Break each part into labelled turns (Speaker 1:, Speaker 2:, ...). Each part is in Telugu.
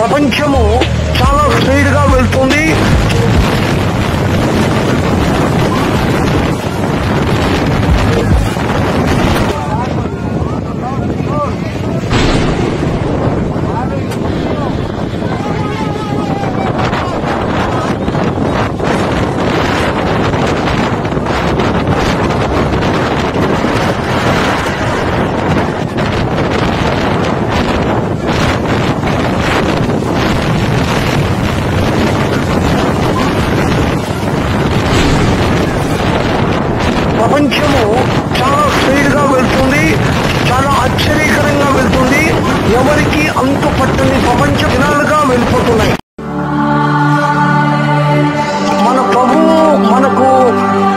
Speaker 1: ప్రపంచము చాలా స్పీడ్ గా వెళ్తుంది. ప్రపంచము చాలా స్పీడ్ గా వెళ్తుంది, చాలా ఆశ్చర్యకరంగా వెళ్తుంది. ఎవరికి అంతు పట్టని ప్రపంచ దినాలుగా వెళ్ళిపోతున్నాయి. మన ప్రభువు మనకు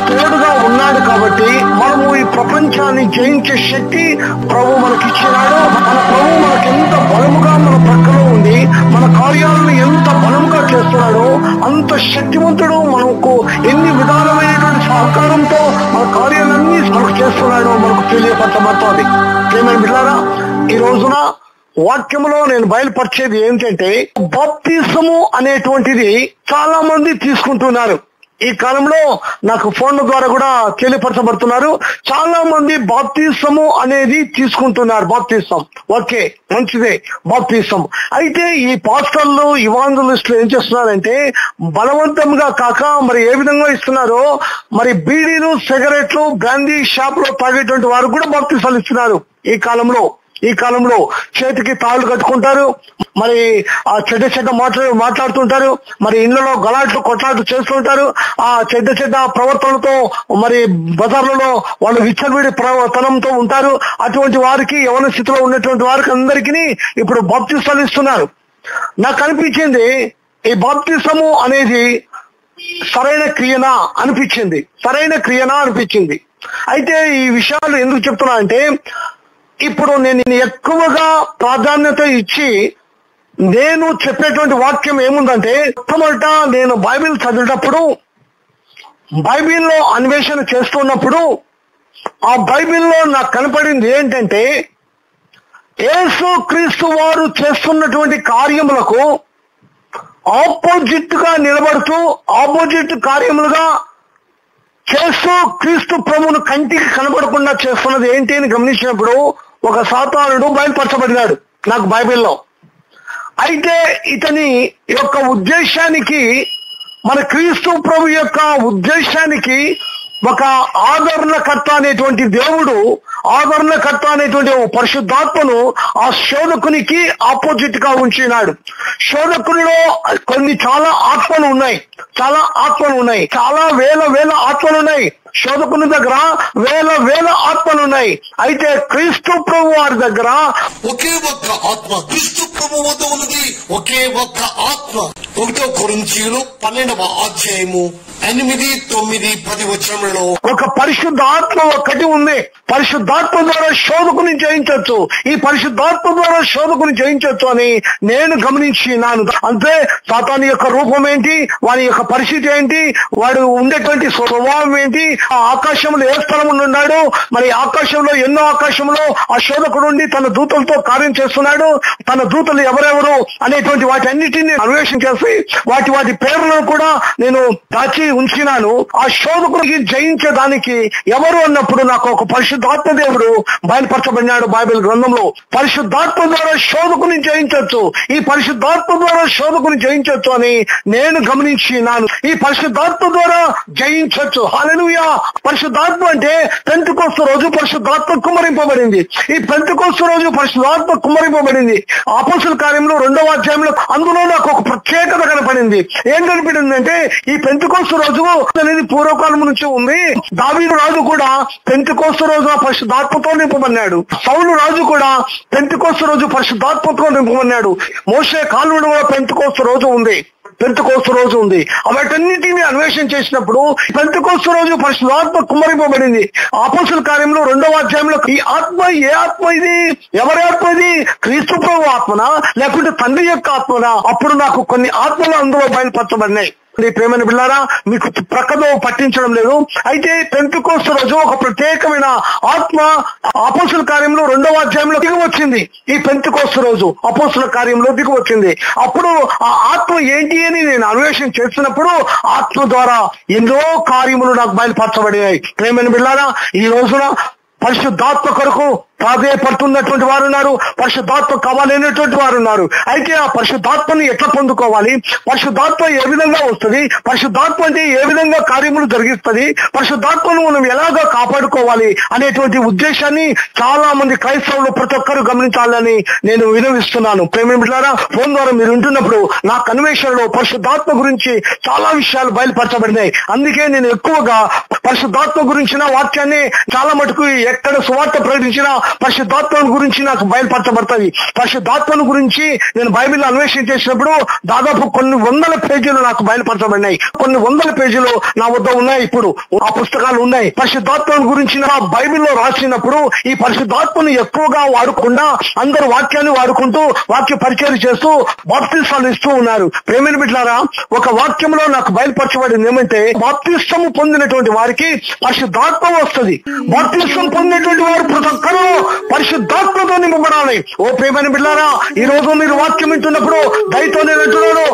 Speaker 1: తోడుగా ఉన్నాడు కాబట్టి మనము ఈ ప్రపంచాన్ని జయించే శక్తి ప్రభు మనకిచ్చినాడు. మన ప్రభు మనకు ఎంత బలముగా మన ప్రక్కలో ఉండి మన కార్యాలను ఎంత బలముగా చేస్తున్నాడో అంత శక్తివంతుడు. మనకు ఎన్ని విధాలమైనటువంటి సహకారంతో మన కార్యాలన్నీ మనకు చేస్తున్నాడో మనకు తెలియపరచబడుతోంది. ఏమైనా బిడ్డలారా, ఈ రోజున వాక్యంలో నేను బయలుపరిచేది ఏంటంటే బాప్తిసము అనేటువంటిది చాలా మంది తీసుకుంటున్నారు. ఈ కాలంలో నాకు ఫోన్ల ద్వారా కూడా తెలియపరచబడుతున్నారు. చాలా మంది బాప్తిసము అనేది తీసుకుంటున్నారు. బాప్తిసం ఓకే, మంచిదే బాప్తిసం. అయితే ఈ పాస్టర్లు ఇవాంజలిస్టులు ఏం చేస్తున్నారంటే బలవంతంగా కాక మరి ఏ విధంగా ఇస్తున్నారో, మరి బీడీలు సిగరెట్లు బ్రాందీ షాప్ లో తాగేటువంటి వారు కూడా బాప్తిసాలు ఇస్తున్నారు. ఈ కాలంలో చేతికి తాళ్ళు కట్టుకుంటారు, మరి ఆ చెడ్డ మాట్లాడుతుంటారు, మరి ఇళ్లలో గలాట్లు కొట్లాట్లు చేస్తుంటారు. ఆ చెడ్డ ప్రవర్తనతో మరి బజార్లలో వాళ్ళు విచ్చలవిడి ప్రవర్తనంతో ఉంటారు. అటువంటి వారికి యవన స్థితిలో ఉన్నటువంటి వారికి అందరికీ ఇప్పుడు బాప్తిసాలు ఇస్తున్నారు. నాకు అనిపించింది ఈ బాప్తిసము అనేది సరైన క్రియనా అనిపించింది. అయితే ఈ విషయాలు ఎందుకు చెప్తున్నా అంటే ఇప్పుడు నేను ఎక్కువగా ప్రాధాన్యత ఇచ్చి నేను చెప్పేటువంటి వాక్యం ఏముందంటే, మొట్టమొదట నేను బైబిల్ చదివేటప్పుడు, బైబిల్లో అన్వేషణ చేస్తున్నప్పుడు ఆ బైబిల్లో నాకు కనపడింది ఏంటంటే యేసు క్రీస్తు వారు చేస్తున్నటువంటి కార్యములకు ఆపోజిట్ గా నిలబడుతూ ఆపోజిట్ కార్యములుగా చేస్తూ క్రీస్తు ప్రభువును కంటికి కనబడకుండా చేస్తున్నది ఏంటి అని గమనించినప్పుడు ఒక సాతానుడు బయలుపరచబడినాడు నాకు బైబిల్లో. అయితే ఇతని యొక్క ఉద్దేశానికి, మన క్రీస్తు ప్రభు యొక్క ఉద్దేశానికి ఒక ఆదరణకర్త అనేటువంటి దేవుడు, ఆదరణకర్త అనేటువంటి పరిశుద్ధాత్మను ఆ శోధకునికి ఆపోజిట్ గా ఉంచినాడు. శోధకునిలో చాలా ఆత్మలు ఉన్నాయి, చాలా వేల ఆత్మలు ఉన్నాయి. శోధకుని దగ్గర వేల ఆత్మలు ఉన్నాయి. అయితే క్రీస్తు ప్రభు వారి దగ్గర
Speaker 2: ఒకే ఒక్క ఆత్మ, క్రీస్తు ప్రభు వద్ద ఉన్నది ఒకే ఒక్క ఆత్మ. 1 కొరింథీయులు 12వ అధ్యాయము 8, 9, 10 వచనములలో
Speaker 1: ఒక పరిశుద్ధాత్మ ఒక్కటి ఉంది. పరిశుద్ధాత్మ ద్వారా శోధకుని జయించవచ్చు, ఈ పరిశుద్ధాత్మ ద్వారా శోధకుని జయించవచ్చు అని నేను గమనించినాను. అంతే సాతాను యొక్క రూపం ఏంటి, వాని యొక్క పరిస్థితి ఏంటి, వాడు ఉండేటువంటి స్వభావం ఏంటి, ఆ ఆకాశంలో ఏ స్థలం ఉన్నాడు, మరి ఆకాశంలో ఎన్నో ఆకాశంలో ఆ శోధకుడు ఉండి తన దూతలతో కార్యం చేస్తున్నాడు. తన దూతలు ఎవరెవరు అనేటువంటి వాటి అన్నిటిని అన్వేషణ చేసి వాటి పేర్లను కూడా నేను దాచి ఉంచినాను. ఆ శోధకుడికి జయించడానికి ఎవరు అన్నప్పుడు నాకు ఒక పరిశుద్ధాత్మ దేవుడు బయలుపరచబడినాడు బైబిల్ గ్రంథంలో. పరిశుద్ధాత్మ ద్వారా శోధకుని జయించవచ్చు, ఈ పరిశుద్ధాత్మ ద్వారా శోధకుని జయించవచ్చు అని నేను గమనించినాను. ఈ పరిశుద్ధాత్మ ద్వారా జయించవచ్చు. హల్లెలూయా. పరిశుద్ధాత్మ అంటే పెంతెకొస్తు రోజు పరిశుద్ధాత్మ కుమ్మరింపబడింది. ఈ పెంతెకొస్తు రోజు పరిశుద్ధాత్మ కుమ్మరింపబడింది. అపోస్తలుల కార్యములు 2వ అధ్యాయంలో అందులో నాకు ఒక ప్రత్యేకత కనపడింది. ఏం కనిపడిందంటే ఈ పెంతెకొస్తు రోజు అనేది పూర్వకాలం నుంచి ఉంది. దావీదు రాజు కూడా పెంతెకొస్తు రోజున పరిశుద్ధాత్మతో నింపబడినాడు. సౌలు రాజు కూడా పెంతెకొస్తు రోజు పరిశుద్ధాత్మతో నింపబడినాడు. మోషే కాలంలో కూడా పెంతెకొస్తు రోజు ఉంది. వాటన్నిటిని అన్వేషణ చేసినప్పుడు పెంతెకొస్తు రోజు పరిశుద్ధాత్మ కుమ్మరింపబడింది. అపోస్తలుల కార్యంలో 2వ అధ్యాయంలో ఈ ఆత్మ ఏ ఆత్మ ఇది, ఎవరి ఆత్మ ఇది, క్రీస్తు ప్రభు ఆత్మనా లేకుంటే తండ్రి యొక్క ఆత్మనా? అప్పుడు నాకు కొన్ని ఆత్మలు అందులో బయలుపరచబడినాయి. ప్రేమని బిళ్ళారా, మీకు ప్రక్కదో పట్టించడం లేదు. అయితే పెంతెకోస్తు రోజు ఒక ప్రత్యేకమైన ఆత్మ అపోస్తుల కార్యంలో 2వ అధ్యాయంలో దిగి వచ్చింది. ఈ పెంతెకోస్తు రోజు అపోస్తుల కార్యంలో దిగి వచ్చింది. అప్పుడు ఆ ఆత్మ ఏంటి అని నేను అన్వేషణ చేస్తున్నప్పుడు ఆత్మ ద్వారా ఎన్నో కార్యములు నాకు బయలుపరచబడినాయి. ప్రేమని బిళ్ళారా, ఈ రోజున పరిశుద్ధాత్మ కొరకు ప్రాధేయపడుతున్నటువంటి వారు ఉన్నారు, పరిశుద్ధాత్మ కావాలనేటువంటి వారు ఉన్నారు. అయితే ఆ పరిశుద్ధాత్మని ఎట్లా పొందుకోవాలి, పరిశుద్ధాత్మ ఏ విధంగా వస్తుంది, పరిశుద్ధాత్మ అంటే ఏ విధంగా కార్యములు జరిగిస్తుంది, పరిశుద్ధాత్మను మనం ఎలాగా కాపాడుకోవాలి అనేటువంటి ఉద్దేశాన్ని చాలా మంది క్రైస్తవులు ప్రతి ఒక్కరు గమనించాలని నేను వినవిస్తున్నాను. ప్రేమ బిడ్డలారా, ఫోన్ ద్వారా మీరు ఉంటున్నప్పుడు నా అన్వేషణలో పరిశుద్ధాత్మ గురించి చాలా విషయాలు బయలుపరచబడినాయి. అందుకే నేను ఎక్కువగా పరిశుద్ధాత్మ గురించిన వాక్యాన్ని చాలా మటుకు ఎక్కడ సువార్త ప్రకటించినా పరిశుద్ధాత్మను గురించి నాకు బయలుపరచబడుతుంది. పరిశుద్ధాత్మను గురించి నేను బైబిల్ అన్వేషణ చేసినప్పుడు దాదాపు కొన్ని వందల పేజీలు నాకు బయలుపరచబడినాయి. కొన్ని వందల పేజీలు నా వద్ద ఉన్నాయి. ఇప్పుడు ఆ పుస్తకాలు ఉన్నాయి. పరిశుద్ధాత్మను గురించి నా బైబిల్లో రాసినప్పుడు ఈ పరిశుద్ధాత్మను ఎక్కువగా వాడకుండా అందరూ వాక్యాన్ని వాడుకుంటూ వాక్య పరిచయం చేస్తూ బాప్తిస్మాలు ఇస్తూ ఉన్నారు. ప్రేమిని బిడ్డలారా, ఒక వాక్యంలో నాకు బయలుపరచబడింది ఏమంటే, బాప్తిస్మము పొందినటువంటి వారికి పరిశుద్ధాత్మ వస్తుంది. బాప్తిస్మం పొందినటువంటి వారు ప్రతి ఒక్కరూ పరిశుద్ధాత్మతో నింపబడాలి. ఓ ప్రేమని బిడ్డలారా, ఈ రోజు మీరు వాక్యం వింటున్నప్పుడు దయతో నేను అంటున్నాను,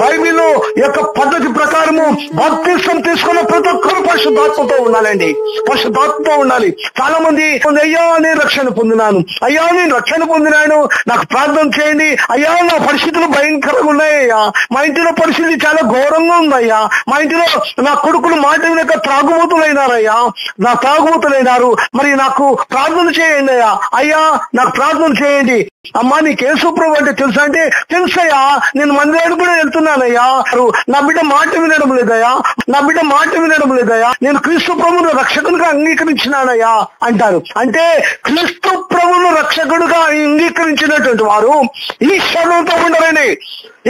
Speaker 1: బైబిల్ యొక్క పద్ధతి ప్రకారము బాప్తిస్మం తీసుకున్న ప్రతి ఒక్కరూ పరిశుద్ధాత్మతో ఉండాలండి. పరిశుద్ధాత్మతో ఉండాలి. చాలా మంది అయ్యా నేను రక్షణ పొందినాను, అయ్యా నేను రక్షణ పొందినాను, నాకు ప్రార్థన చేయండి, అయ్యా నా పరిస్థితులు భయంకరంగా ఉన్నాయ్యా, మా ఇంటిలో పరిస్థితి చాలా ఘోరంగా ఉందయ్యా, మా ఇంటిలో నా కొడుకులు మాట వినక త్రాగుబోతులైనారయ్యా, నా త్రాగుబోతులైనారు, మరి నాకు ప్రార్థన చేయండి అయ్యా, అయ్యా నాకు ప్రార్థన చేయండి. అమ్మా నీకు యేసు ప్రభు అంటే తెలుసా అంటే తెలుసయ్యా, నేను మందిరానికి కూడా వెళ్తున్నానయ్యా, నా బిడ్డ మాట వినడం లేదయ్యా, నా బిడ్డ మాట వినడం లేదయ్యా, నేను క్రీస్తు ప్రభువును రక్షకునిగా అంగీకరించినానయ్యా అంటారు. అంటే క్రీస్తు ప్రభువును రక్షకుడుగా అంగీకరించినటువంటి వారు ఈ శరణంతో ఉండరని,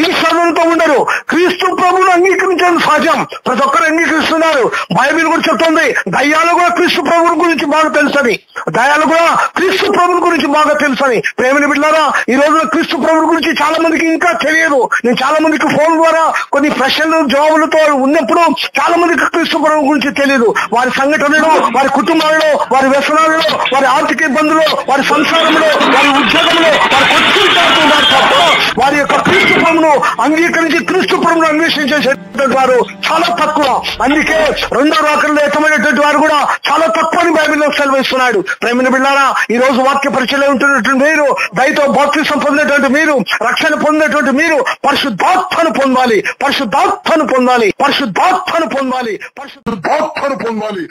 Speaker 1: ఈ శరణంతో ఉండరు. క్రీస్తు ప్రభువును అంగీకరించడం సహజం, ప్రతి ఒక్కరు అంగీకరిస్తున్నారు. బైబిల్ కూడా చెప్తుంది దయ్యాలు కూడా క్రీస్తు ప్రభువు గురించి బాగా తెలుసని, దయ్యాలు కూడా క్రీస్తు ప్రభువు గురించి బాగా తెలుసని. ప్రేమని బిడ్డలారా, ఈ రోజున క్రీస్తు ప్రభువు గురించి చాలా మందికి ఇంకా తెలియదు. నేను చాలా మందికి ఫోన్ ద్వారా కొన్ని ప్రశ్నలు జవాబులతో ఉన్నప్పుడు చాలా మందికి క్రీస్తు ప్రభువు గురించి తెలియదు. వారి సంఘటనలో, వారి కుటుంబాలలో, వారి వ్యసనాలలో, వారి ఆర్థిక ఇబ్బందులు, వారి సంసారంలో, వారి ఉద్యోగంలో, వారి కొట్టుకుంటారు తప్ప వారి యొక్క క్రీస్తు ప్రభువును అంగీకరించి క్రీస్తు ప్రభువును అన్వేషణ చేసేటువంటి వారు చాలా తక్కువ. అందుకే రెండో రాకడలో ఏకమైనటువంటి వారు కూడా చాలా తక్కువ అని బైబిల్లో సెలవిస్తున్నాడు. ప్రేమని బిడ్డలారా, ఈ రోజు వాక్య పరిచయం ఉంటున్నటువంటి మీరు, దయతో బాప్తిసం పొందినటువంటి మీరు, రక్షణ పొందినటువంటి మీరు పరిశుద్ధాత్మను పొందాలి, పరిశుద్ధాత్మను పొందాలి, పరిశుద్ధాత్మను పొందాలి, పరిశుద్ధాత్మను పొందాలి.